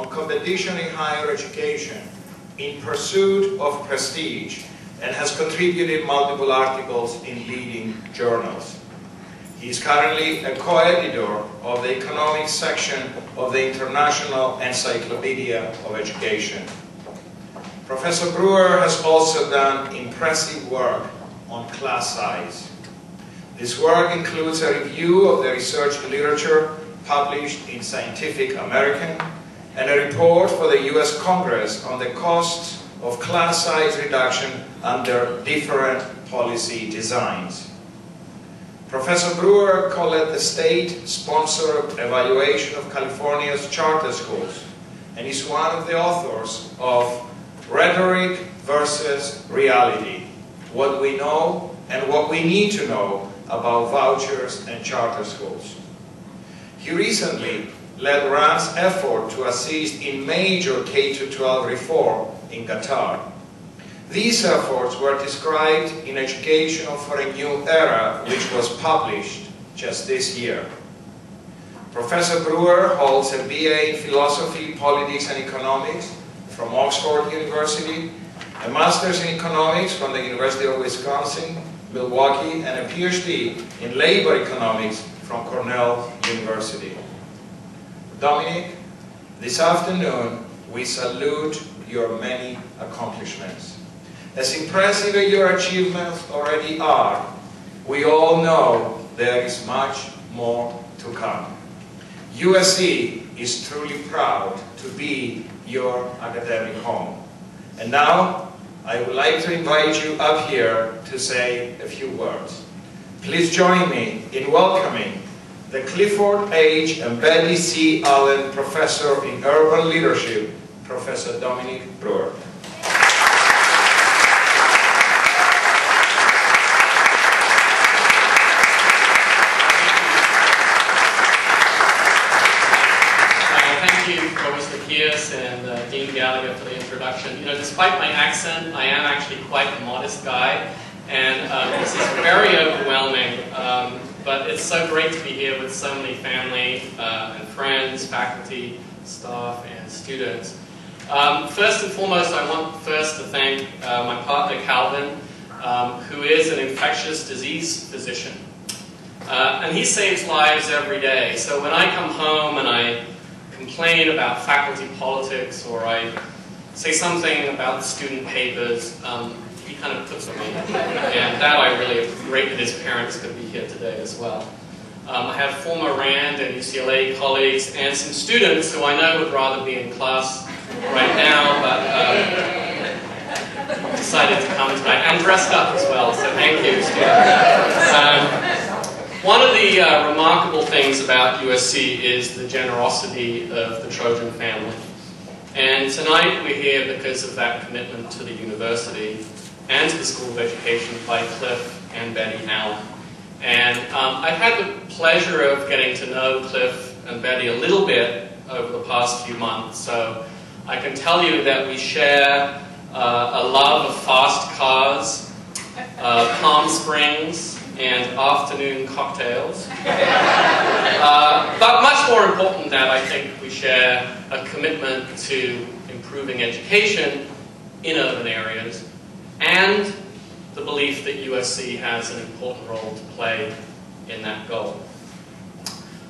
on competition in higher education in pursuit of prestige and has contributed multiple articles in leading journals. He is currently a co-editor of the economics section of the International Encyclopedia of Education. Professor Brewer has also done impressive work on class size. This work includes a review of the research literature published in Scientific American and a report for the US Congress on the costs of class size reduction under different policy designs. Professor Brewer co-led the state-sponsored evaluation of California's charter schools and is one of the authors of Rhetoric versus Reality, What We Know and What We Need to Know About Vouchers and Charter Schools. He recently led RAND's effort to assist in major K-12 reform in Qatar. These efforts were described in Education for a New Era, which was published just this year. Professor Brewer holds a BA in Philosophy, Politics and Economics from Oxford University, a Master's in Economics from the University of Wisconsin, Milwaukee, and a PhD in Labor Economics from Cornell University. Dominic, this afternoon we salute your many accomplishments. As impressive as your achievements already are, we all know there is much more to come. USC is truly proud to be your academic home. And now, I would like to invite you up here to say a few words. Please join me in welcoming the Clifford H. and Betty C. Allen Professor in Urban Leadership, Professor Dominic Brewer. And Dean Gallagher for the introduction. You know, despite my accent, I am actually quite a modest guy, and this is very overwhelming, but it's so great to be here with so many family and friends, faculty, staff, and students. First and foremost, I want first to thank my partner Calvin, who is an infectious disease physician. And he saves lives every day. So when I come home and I complain about faculty politics, or I say something about student papers, he kind of puts me. And that I really am great that his parents could be here today as well. I have former RAND and UCLA colleagues and some students who I know would rather be in class right now, but decided to come tonight, and dressed up as well, so thank you, students. One of the remarkable things about USC is the generosity of the Trojan family. And tonight we're here because of that commitment to the university and to the School of Education by Cliff and Betty Allen. And I've had the pleasure of getting to know Cliff and Betty a little bit over the past few months. So I can tell you that we share a love of fast cars, Palm Springs, and afternoon cocktails. But much more important than that, I think we share a commitment to improving education in urban areas and the belief that USC has an important role to play in that goal.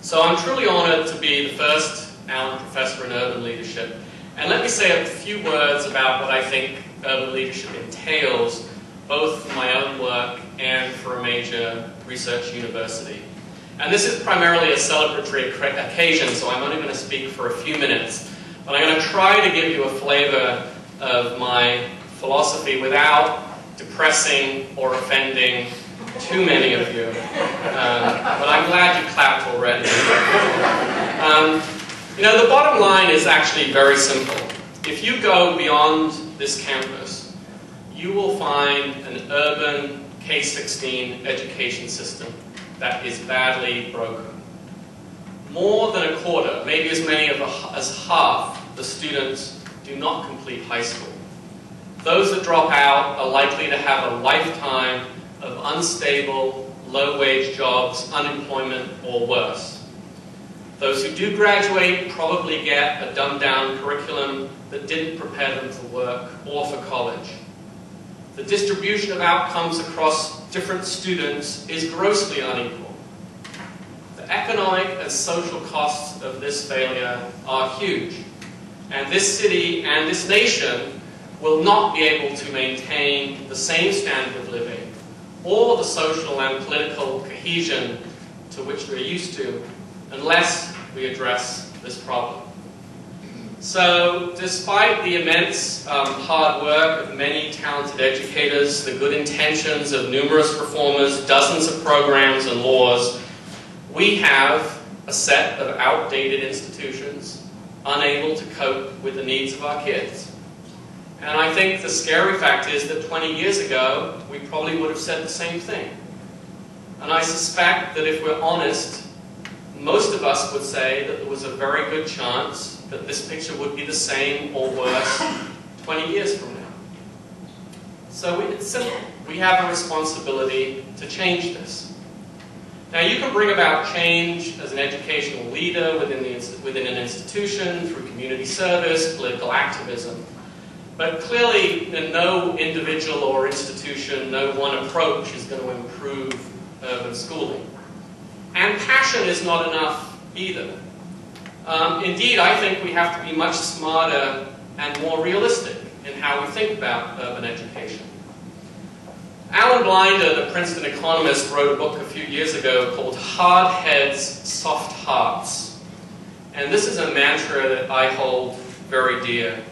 So I'm truly honored to be the first Allen Professor in Urban Leadership. And let me say a few words about what I think urban leadership entails, both for my own work and for a major research university. And this is primarily a celebratory occasion, so I'm only going to speak for a few minutes. But I'm going to try to give you a flavor of my philosophy without depressing or offending too many of you. But I'm glad you clapped already. You know, the bottom line is actually very simple. If you go beyond this campus, you will find an urban K-16 education system that is badly broken. More than a quarter, maybe as many as half, the students do not complete high school. Those that drop out are likely to have a lifetime of unstable, low-wage jobs, unemployment, or worse. Those who do graduate probably get a dumbed-down didn't prepare them for work or for college. The distribution of outcomes across different students is grossly unequal. The economic and social costs of this failure are huge, and this city and this nation will not be able to maintain the same standard of living or the social and political cohesion to which we're used to unless we address this problem. So, despite the immense hard work of many talented educators, the good intentions of numerous reformers, dozens of programs and laws, we have a set of outdated institutions unable to cope with the needs of our kids. And I think the scary fact is that 20 years ago, we probably would have said the same thing. And I suspect that if we're honest, most of us would say that there was a very good chance that this picture would be the same or worse 20 years from now. So it's simple. We have a responsibility to change this. Now, you can bring about change as an educational leader within an institution, through community service, political activism. But clearly, no individual or institution, no one approach is going to improve urban schooling. And passion is not enough either. Indeed, I think we have to be much smarter and more realistic in how we think about urban education. Alan Blinder, the Princeton economist, wrote a book a few years ago called Hard Heads, Soft Hearts. And this is a mantra that I hold very dear.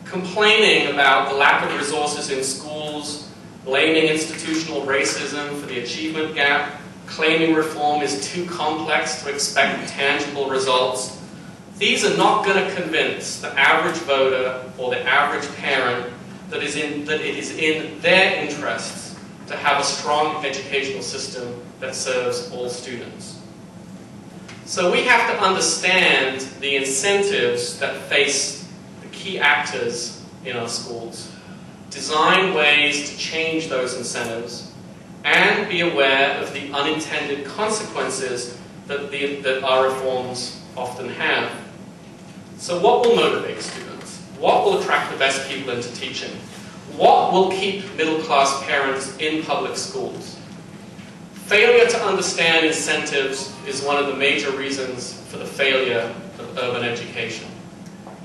Complaining about the lack of resources in schools, blaming institutional racism for the achievement gap, claiming reform is too complex to expect tangible results, these are not going to convince the average voter or the average parent that it is in their interests to have a strong educational system that serves all students. So we have to understand the incentives that face the key actors in our schools, design ways to change those incentives, and be aware of the unintended consequences that our reforms often have. So what will motivate students? What will attract the best people into teaching? What will keep middle-class parents in public schools? Failure to understand incentives is one of the major reasons for the failure of urban education.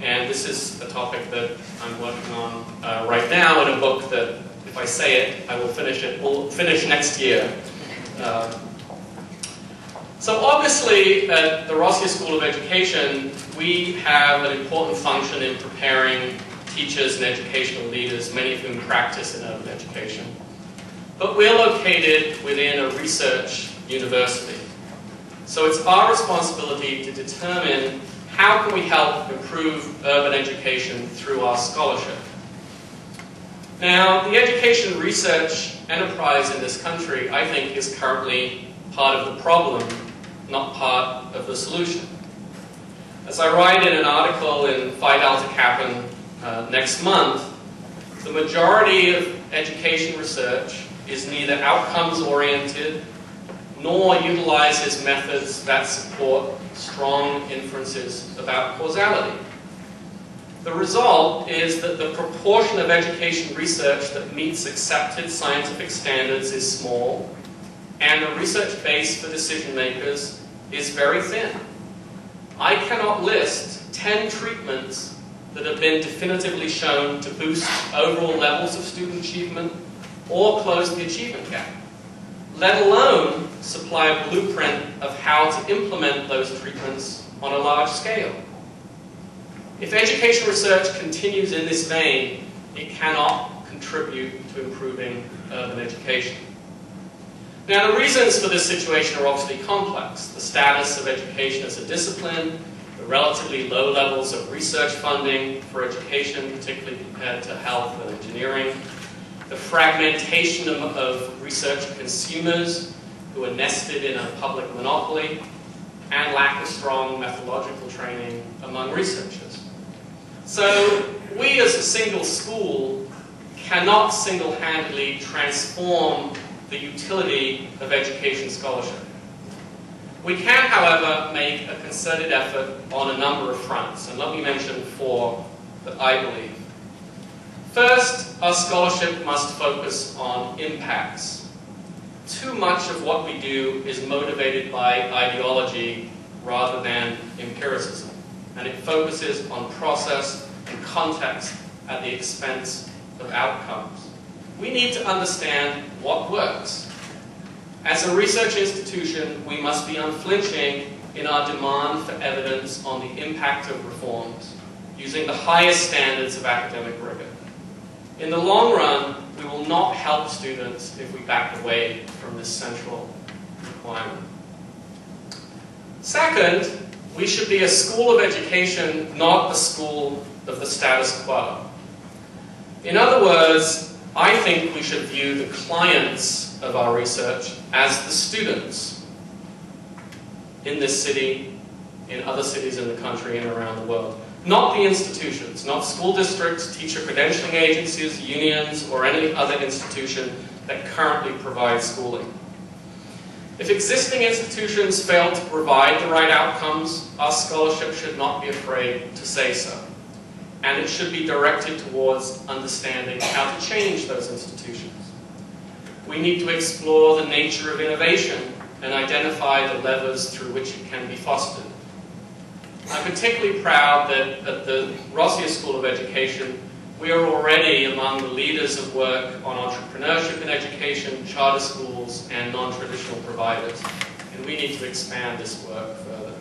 And this is a topic that I'm working on right now in a book that, if I say it, I will finish it. We'll finish next year. So obviously, at the Rossier School of Education, we have an important function in preparing teachers and educational leaders, many of whom practice in urban education. But we're located within a research university. So it's our responsibility to determine how can we help improve urban education through our scholarship. Now, the education research enterprise in this country, I think, is currently part of the problem, not part of the solution. As I write in an article in Phi Delta Kappan next month, the majority of education research is neither outcomes-oriented nor utilizes methods that support strong inferences about causality. The result is that the proportion of education research that meets accepted scientific standards is small, and the research base for decision makers is very thin. I cannot list 10 treatments that have been definitively shown to boost overall levels of student achievement or close the achievement gap, let alone supply a blueprint of how to implement those treatments on a large scale. If education research continues in this vein, it cannot contribute to improving urban education. Now, the reasons for this situation are obviously complex. The status of education as a discipline, the relatively low levels of research funding for education, particularly compared to health and engineering, the fragmentation of research consumers who are nested in a public monopoly, and lack of strong methodological training among researchers. So we as a single school cannot single-handedly transform the utility of education scholarship. We can, however, make a concerted effort on a number of fronts, and let me mention four that I believe. First, our scholarship must focus on impacts. Too much of what we do is motivated by ideology rather than empiricism, and it focuses on process and context at the expense of outcomes. We need to understand what works. As a research institution, we must be unflinching in our demand for evidence on the impact of reforms, using the highest standards of academic rigor. In the long run, we will not help students if we back away from this central requirement. Second, we should be a school of education, not a school of the status quo. In other words, I think we should view the clients of our research as the students in this city, in other cities in the country and around the world. Not the institutions, not school districts, teacher credentialing agencies, unions, or any other institution that currently provides schooling. If existing institutions fail to provide the right outcomes, our scholarship should not be afraid to say so. And it should be directed towards understanding how to change those institutions. We need to explore the nature of innovation and identify the levers through which it can be fostered. I'm particularly proud that at the Rossier School of Education, we are already among the leaders of work on entrepreneurship in education, charter schools, and non-traditional providers. And we need to expand this work further.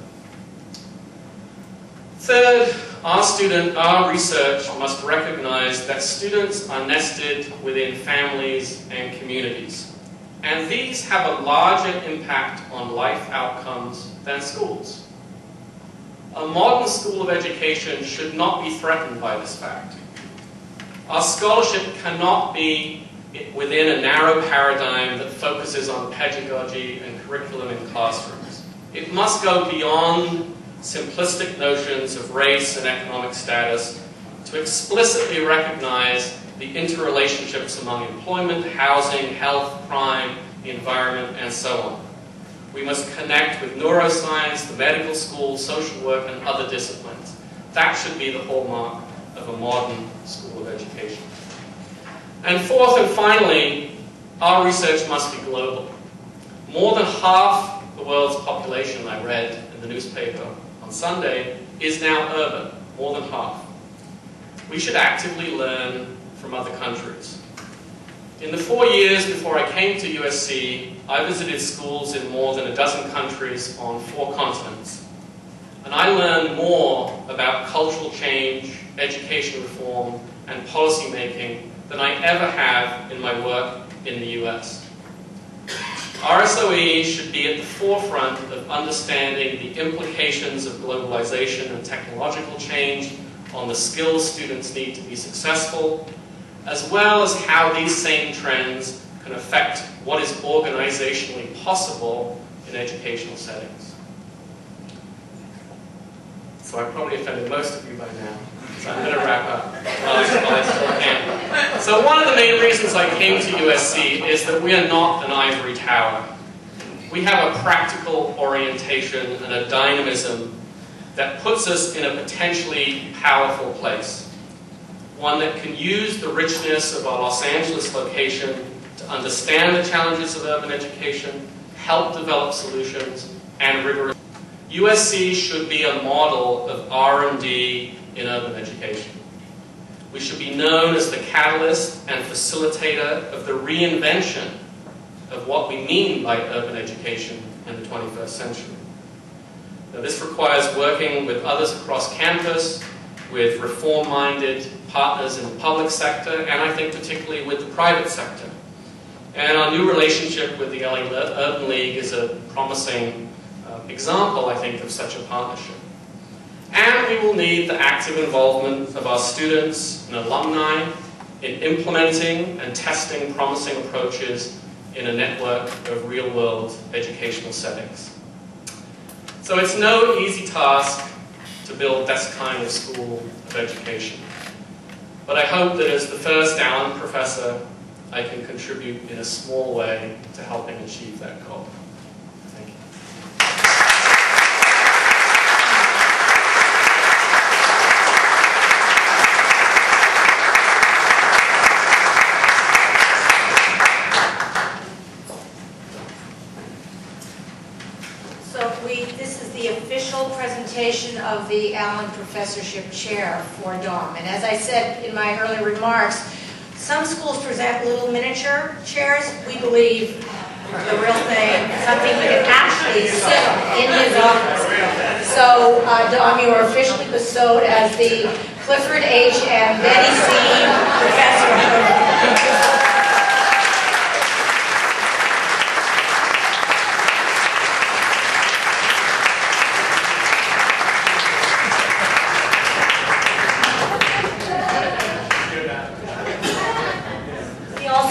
Third, our research must recognize that students are nested within families and communities. And these have a larger impact on life outcomes than schools. A modern school of education should not be threatened by this fact. Our scholarship cannot be within a narrow paradigm that focuses on pedagogy and curriculum in classrooms. It must go beyond simplistic notions of race and economic status to explicitly recognize the interrelationships among employment, housing, health, crime, the environment, and so on. We must connect with neuroscience, the medical school, social work, and other disciplines. That should be the hallmark of a modern school of education. And fourth and finally, our research must be global. More than half the world's population, I read in the newspaper on Sunday, is now urban, more than half. We should actively learn from other countries. In the 4 years before I came to USC, I visited schools in more than a dozen countries on 4 continents. And I learned more about cultural change, education reform, and policy making than I ever have in my work in the US. RSOE should be at the forefront of understanding the implications of globalization and technological change on the skills students need to be successful, as well as how these same trends can affect what is organizationally possible in educational settings. So I probably offended most of you by now, so I'm going to wrap up while I still can. So one of the main reasons I came to USC is that we are not an ivory tower. We have a practical orientation and a dynamism that puts us in a potentially powerful place. One that can use the richness of our Los Angeles location to understand the challenges of urban education, help develop solutions, and rigorous. USC should be a model of R&D in urban education. We should be known as the catalyst and facilitator of the reinvention of what we mean by urban education in the 21st century. Now, this requires working with others across campus, with reform-minded partners in the public sector, and I think particularly with the private sector. And our new relationship with the LA Urban League is a promising example, I think, of such a partnership. And we will need the active involvement of our students and alumni in implementing and testing promising approaches in a network of real-world educational settings. So it's no easy task to build this kind of school of education. But I hope that as the first Allen Professor, I can contribute in a small way to helping achieve that goal. Thank you. of the Allen Professorship Chair for Dom. And as I said in my earlier remarks, some schools present little miniature chairs. We believe the real thing, something you can actually sit in his office. So, Dom, you are officially bestowed as the Clifford H. and Betty C. Professor.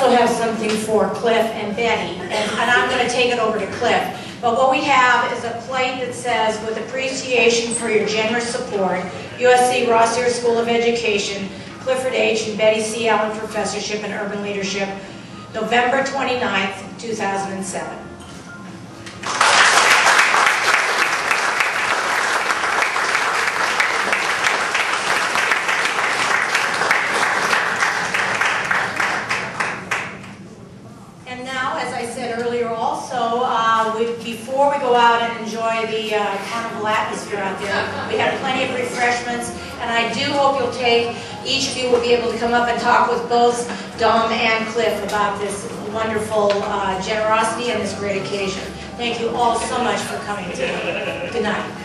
Have something for Cliff and Betty, and I'm going to take it over to Cliff. But what we have is a plate that says, with appreciation for your generous support, USC Rossier School of Education, Clifford H. and Betty C. Allen Professorship in Urban Leadership, November 29th, 2007. Before we go out and enjoy the carnival atmosphere out there, we have plenty of refreshments, and I do hope you'll take, each of you will be able to come up and talk with both Dom and Cliff about this wonderful generosity and this great occasion. Thank you all so much for coming today. Good night.